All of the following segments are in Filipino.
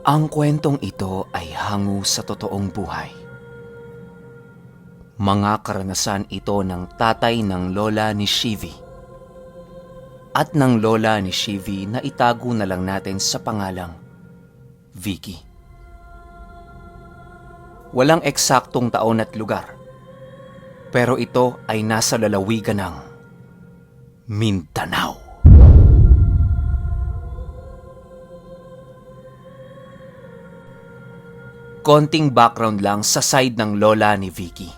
Ang kwentong ito ay hango sa totoong buhay. Mga karanasan ito ng tatay ng lola ni Shivi at ng lola ni Shivi na itago na lang natin sa pangalang Vicky. Walang eksaktong taon at lugar, pero ito ay nasa lalawigan ng Mindanao. Konting background lang sa side ng lola ni Vicky.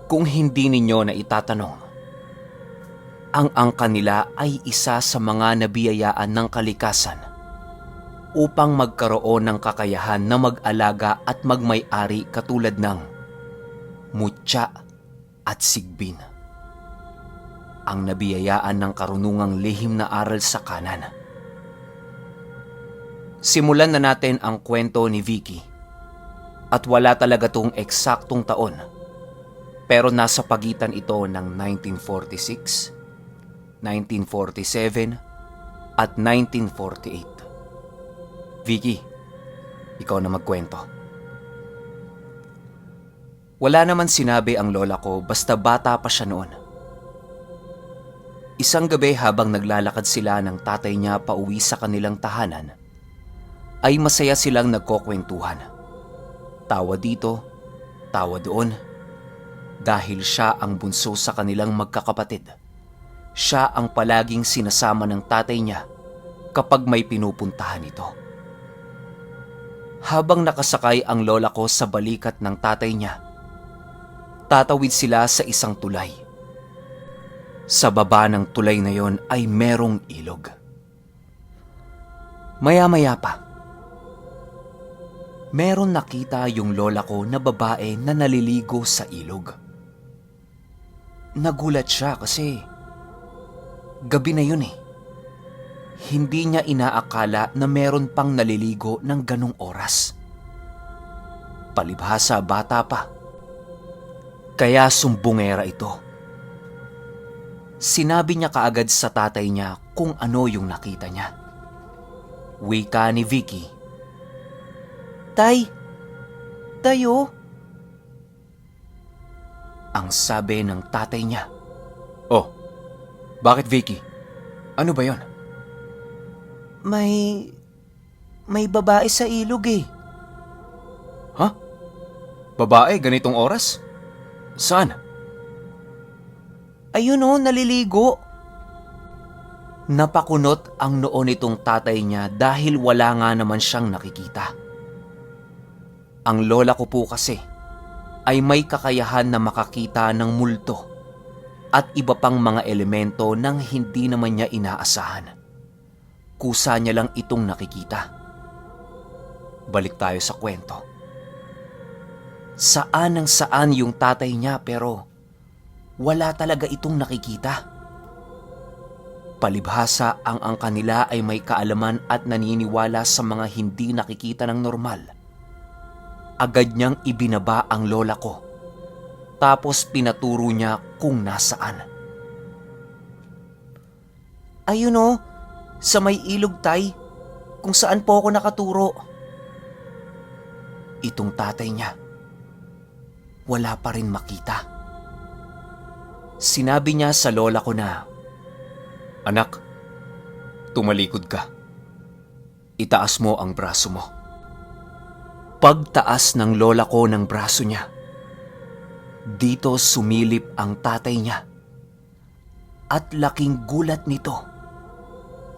Kung hindi ninyo na itatanong, ang angka nila ay isa sa mga nabiyayaan ng kalikasan upang magkaroon ng kakayahan na mag-alaga at magmay-ari katulad ng mutya at sigbin. Ang nabiyayaan ng karunungang lihim na aral sa kanan. Simulan na natin ang kwento ni Vicky. At wala talaga tong eksaktong taon, pero nasa pagitan ito ng 1946, 1947, at 1948. Vicky, ikaw na magkwento. Wala naman sinabi ang lola ko basta bata pa siya noon. Isang gabi habang naglalakad sila ng tatay niya pauwi sa kanilang tahanan, ay masaya silang nagkukwentuhan. Tawa dito, tawa doon, dahil siya ang bunso sa kanilang magkakapatid. Siya ang palaging sinasama ng tatay niya kapag may pinupuntahan ito. Habang nakasakay ang lola ko sa balikat ng tatay niya, tatawid sila sa isang tulay. Sa baba ng tulay na yon ay merong ilog. Maya-maya pa, meron nakita yung lola ko na babae na naliligo sa ilog. Nagulat siya kasi gabi na yun eh. Hindi niya inaakala na meron pang naliligo ng ganong oras. Palibhasa bata pa. Kaya sumbungera ito. Sinabi niya kaagad sa tatay niya kung ano yung nakita niya. Wika ni Vicky, "Tay, tayo." Ang sabi ng tatay niya. "Oh, bakit Vicky? Ano ba yon?" May babae sa ilog eh." "Ha? Babae ganitong oras? Saan?" "Ayun oh, naliligo." Napakunot ang noo nitong tatay niya dahil wala nga naman siyang nakikita. Ang lola ko po kasi ay may kakayahan na makakita ng multo at iba pang mga elemento nang hindi naman niya inaasahan. Kusa niya lang itong nakikita. Balik tayo sa kwento. Saan ang saan yung tatay niya pero wala talaga itong nakikita. Palibhasa ang angka nila ay may kaalaman at naniniwala sa mga hindi nakikita ng normal. Agad niyang ibinaba ang lola ko. Tapos pinaturo niya kung nasaan. "Ayun o, sa may ilog tay, kung saan po ako nakaturo." Itong tatay niya, wala pa rin makita. Sinabi niya sa lola ko na, "Anak, tumalikod ka. Itaas mo ang braso mo." Pagtaas ng lola ko ng braso niya, dito sumilip ang tatay niya. At laking gulat nito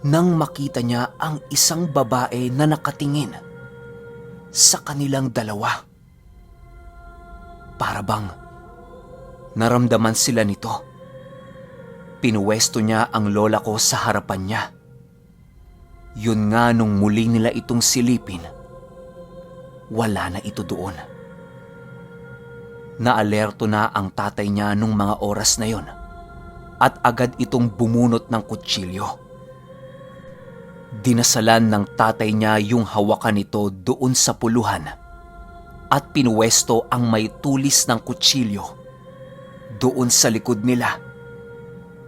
nang makita niya ang isang babae na nakatingin sa kanilang dalawa. Para bang naramdaman sila nito. Pinuwesto niya ang lola ko sa harapan niya. Yun nga nung muli nila itong silipin, wala na ito doon. Naalerto na ang tatay niya nung mga oras na yon at agad itong bumunot ng kutsilyo. Dinasalan ng tatay niya yung hawakan nito doon sa puluhan at pinuwesto ang may tulis ng kutsilyo doon sa likod nila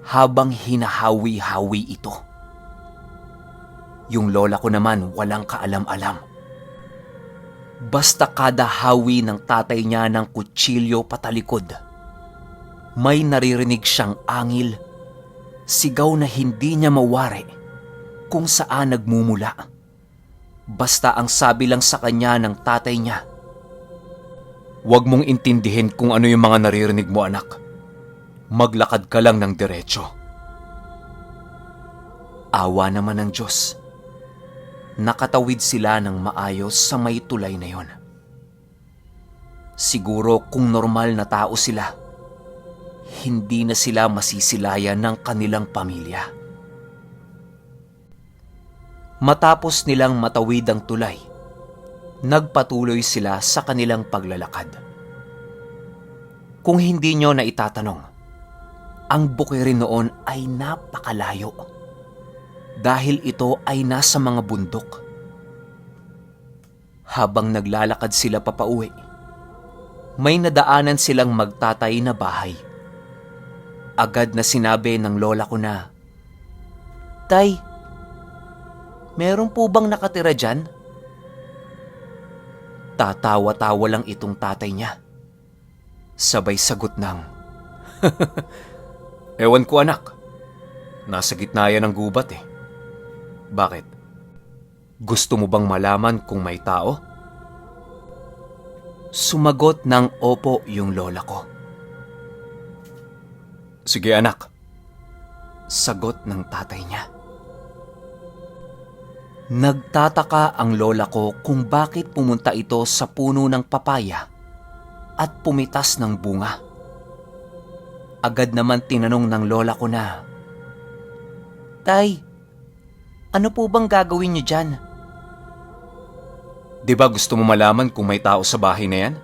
habang hinahawi-hawi ito. Yung lola ko naman walang kaalam-alam. Basta kada hawi ng tatay niya ng kutsilyo patalikod, may naririnig siyang angil, sigaw na hindi niya mawari kung saan nagmumula. Basta ang sabi lang sa kanya ng tatay niya, "Huwag mong intindihin kung ano yung mga naririnig mo, anak. Maglakad ka lang ng diretso." Awa naman ng Diyos. Nakatawid sila ng maayos sa may tulay na yon. Siguro kung normal na tao sila, hindi na sila masisilayan ng kanilang pamilya. Matapos nilang matawid ang tulay, nagpatuloy sila sa kanilang paglalakad. Kung hindi nyo na itatanong, ang bukirin noon ay napakalayo dahil ito ay nasa mga bundok. Habang naglalakad sila papauwi, may nadaanan silang magtatay na bahay. Agad na sinabi ng lola ko na, "Tay, meron po bang nakatira dyan?" Tatawa-tawa lang itong tatay niya. Sabay sagot ng, "Ewan ko, anak. Nasa gitna yan ng gubat eh. Bakit? Gusto mo bang malaman kung may tao?" Sumagot ng opo yung lola ko. "Sige, anak," sagot ng tatay niya. Nagtataka ang lola ko kung bakit pumunta ito sa puno ng papaya at pumitas ng bunga. Agad naman tinanong ng lola ko na, "Tay, ano po bang gagawin niyo dyan?" "Di ba gusto mo malaman kung may tao sa bahay na yan?"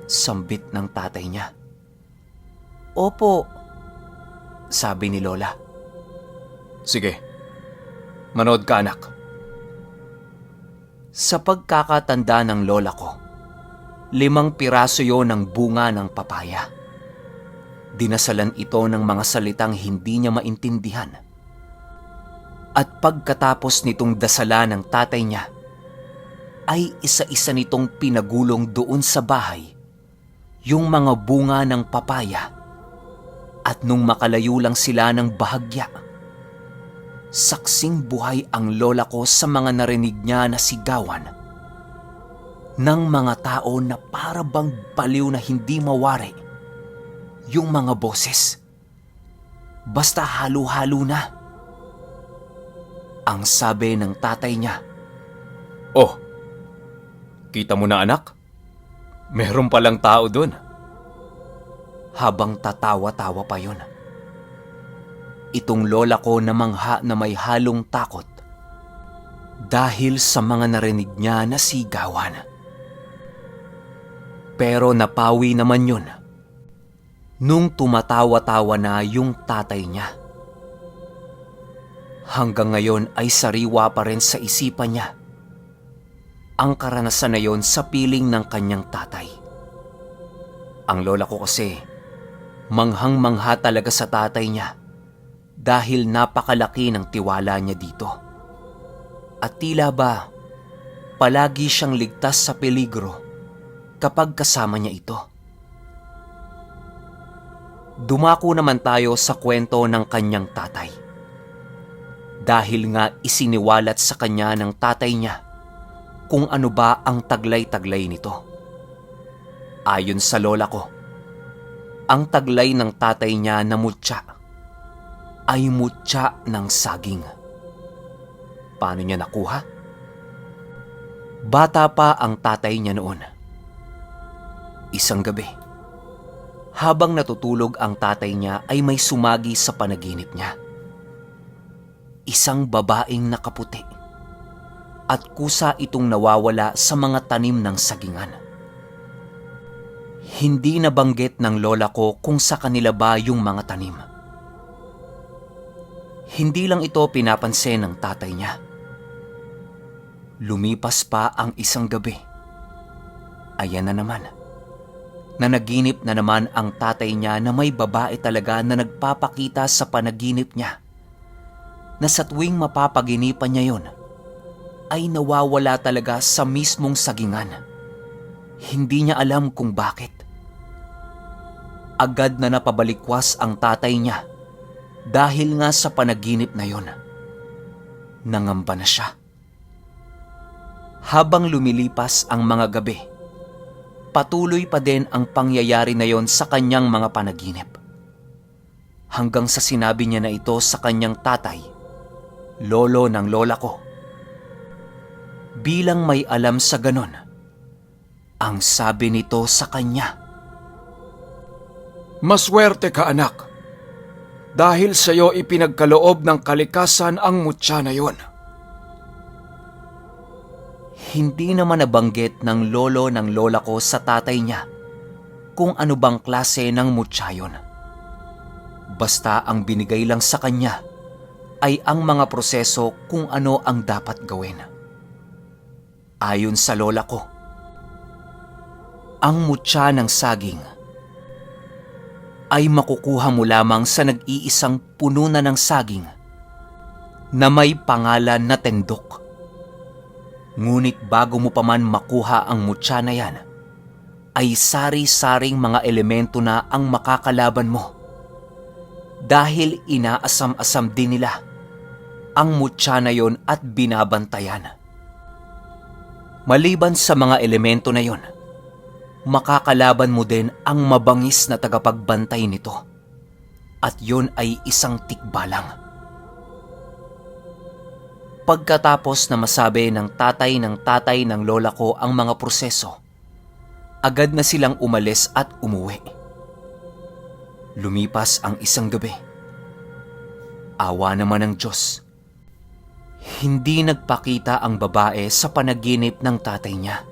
Sambit ng tatay niya. "Opo," sabi ni lola. "Sige, manood ka, anak." Sa pagkakatanda ng lola ko, 5 piraso yon ng bunga ng papaya. Dinasalan ito ng mga salitang hindi niya maintindihan. At pagkatapos nitong dasala ng tatay niya, ay isa-isa nitong pinagulong doon sa bahay yung mga bunga ng papaya. At nung makalayo lang sila ng bahagya, saksing buhay ang lola ko sa mga narinig niya na sigawan ng mga tao na para bang baliw na hindi mawari yung mga boses. Basta halo-halo na. Ang sabi ng tatay niya, "Oh, kita mo na, anak? Meron palang tao dun." Habang tatawa-tawa pa yun. Itong lola ko na mangha na may halong takot dahil sa mga narinig niya na sigawan. Pero napawi naman yun nung tumatawa-tawa na yung tatay niya. Hanggang ngayon ay sariwa pa rin sa isipan niya ang karanasan na yon sa piling ng kanyang tatay. Ang lola ko kasi, manghang-mangha talaga sa tatay niya dahil napakalaki ng tiwala niya dito. At tila ba, palagi siyang ligtas sa peligro kapag kasama niya ito. Dumako naman tayo sa kwento ng kanyang tatay. Dahil nga isiniwalat sa kanya ng tatay niya kung ano ba ang taglay-taglay nito. Ayon sa lola ko, ang taglay ng tatay niya na mutya ay mutya ng saging. Paano niya nakuha? Bata pa ang tatay niya noon. Isang gabi, habang natutulog ang tatay niya ay may sumagi sa panaginip niya. Isang babaeng nakaputi at kusa itong nawawala sa mga tanim ng sagingan. Hindi nabanggit ng lola ko kung sa kanila ba yung mga tanim. Hindi lang ito pinapansin ng tatay niya. Lumipas pa ang isang gabi. Ayan na naman. Nanaginip na naman ang tatay niya na may babae talaga na nagpapakita sa panaginip niya na sa tuwing mapapaginipan niya yon, ay nawawala talaga sa mismong sagingan. Hindi niya alam kung bakit. Agad na napabalikwas ang tatay niya dahil nga sa panaginip na yon. Nangamba na siya. Habang lumilipas ang mga gabi, patuloy pa din ang pangyayari na yon sa kanyang mga panaginip. Hanggang sa sinabi niya na ito sa kanyang tatay, lolo ng lola ko. Bilang may alam sa ganon, ang sabi nito sa kanya, "Maswerte ka, anak. Dahil sa iyo ipinagkaloob ng kalikasan ang mutya na yon." Hindi naman nabanggit ng lolo ng lola ko sa tatay niya kung ano bang klase ng mutya yun. Basta ang binigay lang sa kanya ay ang mga proseso kung ano ang dapat gawin. Ayon sa lola ko, ang mutya ng saging ay makukuha mo lamang sa nag-iisang puno na ng saging na may pangalan na tendok. Ngunit bago mo pa man makuha ang mutya na yan, ay sari-saring mga elemento na ang makakalaban mo. Dahil inaasam-asam din nila ang mutya na yon at binabantayan. Maliban sa mga elemento na yon, makakalaban mo din ang mabangis na tagapagbantay nito. At yon ay isang tikbalang. Pagkatapos na masabi ng tatay ng lola ko ang mga proseso, agad na silang umalis at umuwi. Lumipas ang isang gabi. Awa naman ng Diyos. Hindi nagpakita ang babae sa panaginip ng tatay niya.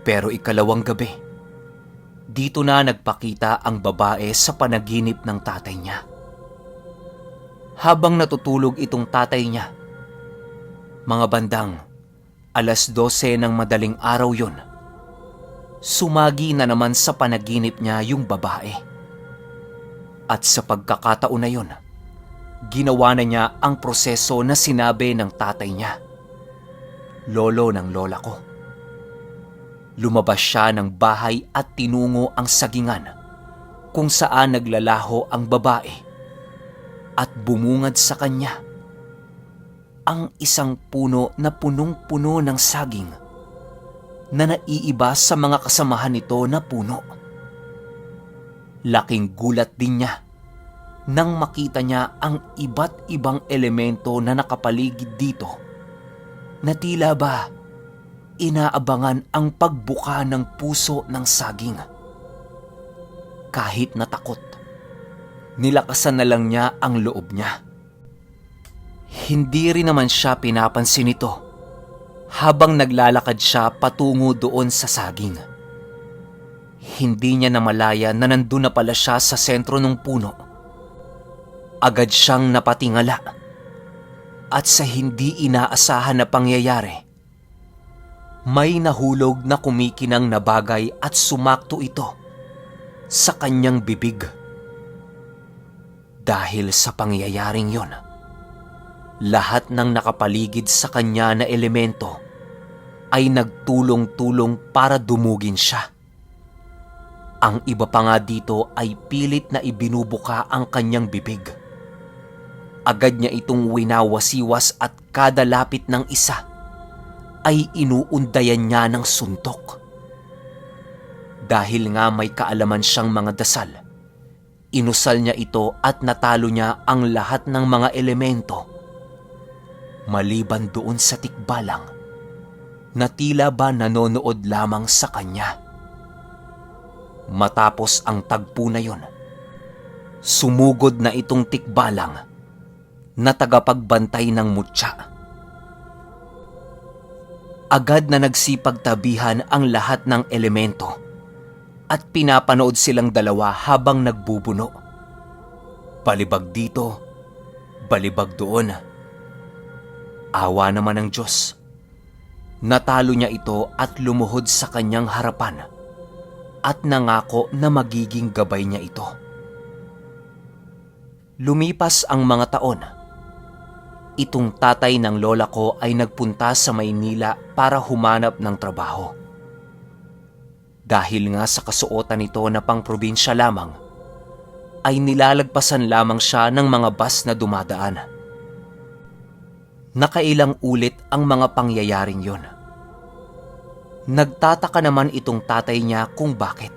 Pero ikalawang gabi, dito na nagpakita ang babae sa panaginip ng tatay niya. Habang natutulog itong tatay niya, mga bandang 12:00 ng madaling araw yon, sumagi na naman sa panaginip niya yung babae. At sa pagkakataon na yon, ginawa na niya ang proseso na sinabi ng tatay niya, lolo ng lola ko. Lumabas siya ng bahay at tinungo ang sagingan kung saan naglalaho ang babae. At bumungad sa kanya ang isang puno na punong-puno ng saging na naiiba sa mga kasamahan nito na puno. Laking gulat din niya nang makita niya ang iba't ibang elemento na nakapaligid dito na tila ba inaabangan ang pagbuka ng puso ng saging. Kahit natakot, nilakasan na lang niya ang loob niya. Hindi rin naman siya pinapansin nito habang naglalakad siya patungo doon sa saging. Hindi niya namalaya na nandun na pala siya sa sentro ng puno. Agad siyang napatingala at sa hindi inaasahan na pangyayari, may nahulog na kumikinang na bagay at sumakto ito sa kanyang bibig. Dahil sa pangyayaring yon, lahat ng nakapaligid sa kanya na elemento ay nagtulong-tulong para dumugin siya. Ang iba pa nga dito ay pilit na ibinubuka ang kanyang bibig. Agad niya itong winawasiwas at kada lapit ng isa ay inuundayan niya ng suntok. Dahil nga may kaalaman siyang mga dasal, inusal niya ito at natalo niya ang lahat ng mga elemento. Maliban doon sa tikbalang na tila ba nanonood lamang sa kanya. Matapos ang tagpo na yon, sumugod na itong tikbalang na tagapagbantay ng mutya. Agad na nagsipagtabihan ang lahat ng elemento at pinapanood silang dalawa habang nagbubuno. Balibag dito, balibag doon. Awa naman ng Diyos. Natalo niya ito at lumuhod sa kanyang harapan at nangako na magiging gabay niya ito. Lumipas ang mga taon itong tatay ng lola ko ay nagpunta sa Maynila para humanap ng trabaho. Dahil nga sa kasuotan nito na pang-probinsya lamang, ay nilalagpasan lamang siya ng mga bus na dumadaan. Nakailang ulit ang mga pangyayaring yon. Nagtataka naman itong tatay niya kung bakit.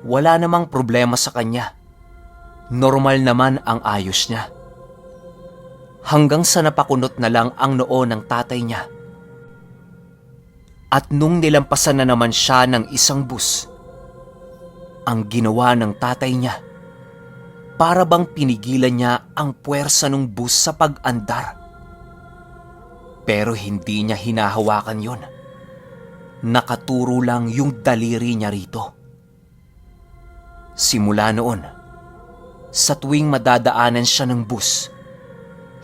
Wala namang problema sa kanya. Normal naman ang ayos niya. Hanggang sa napakunot na lang ang noo ng tatay niya. At nung nilampasan na naman siya ng isang bus, ang ginawa ng tatay niya, para bang pinigilan niya ang puwersa ng bus sa pag-andar. Pero hindi niya hinahawakan yon. Nakaturo lang yung daliri niya rito. Simula noon, sa tuwing madadaanan siya ng bus,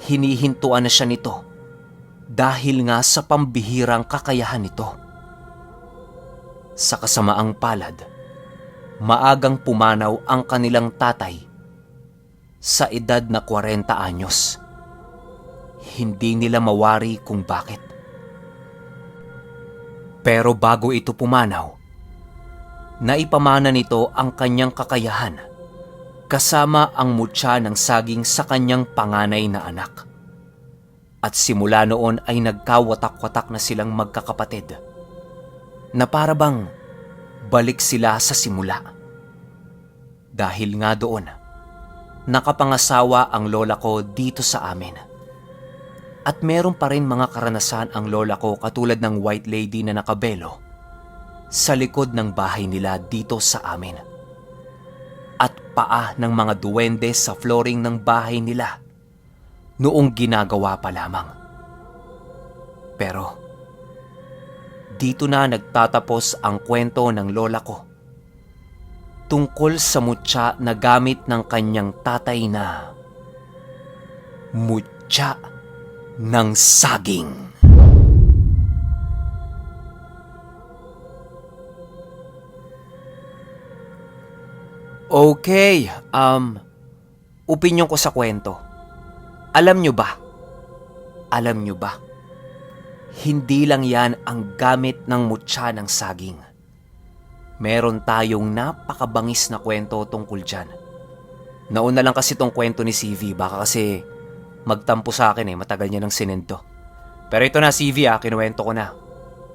hinihintuan na siya nito dahil nga sa pambihirang kakayahan nito. Sa kasamaang palad, maagang pumanaw ang kanilang tatay sa edad na 40 anyos. Hindi nila mawari kung bakit. Pero bago ito pumanaw, naipamana nito ang kanyang kakayahan kasama ang mutya ng saging sa kanyang panganay na anak. At simula noon ay nagkawatak-watak na silang magkakapatid na para bang balik sila sa simula. Dahil nga doon, nakapangasawa ang lola ko dito sa amin. At meron pa rin mga karanasan ang lola ko katulad ng white lady na nakabelo sa likod ng bahay nila dito sa amin. At paa ng mga duwende sa flooring ng bahay nila noong ginagawa pa lamang. Pero dito na nagtatapos ang kwento ng lola ko tungkol sa mutya na gamit ng kanyang tatay na mutya ng saging. Okay, opinyon ko sa kwento. Alam nyo ba? Hindi lang yan ang gamit ng mutya ng saging. Meron tayong napakabangis na kwento tungkol dyan. Nauna lang kasi tong kwento ni CV, baka kasi magtampo sa akin matagal niya ng sinento. Pero ito na CV kinuwento ko na.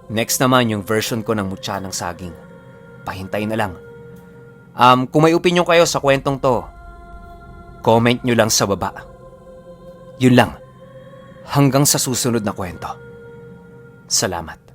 Next naman yung version ko ng mutya ng saging. Pahintay na lang. Kung may opinion kayo sa kwentong to, comment nyo lang sa baba. Yun lang. Hanggang sa susunod na kwento. Salamat.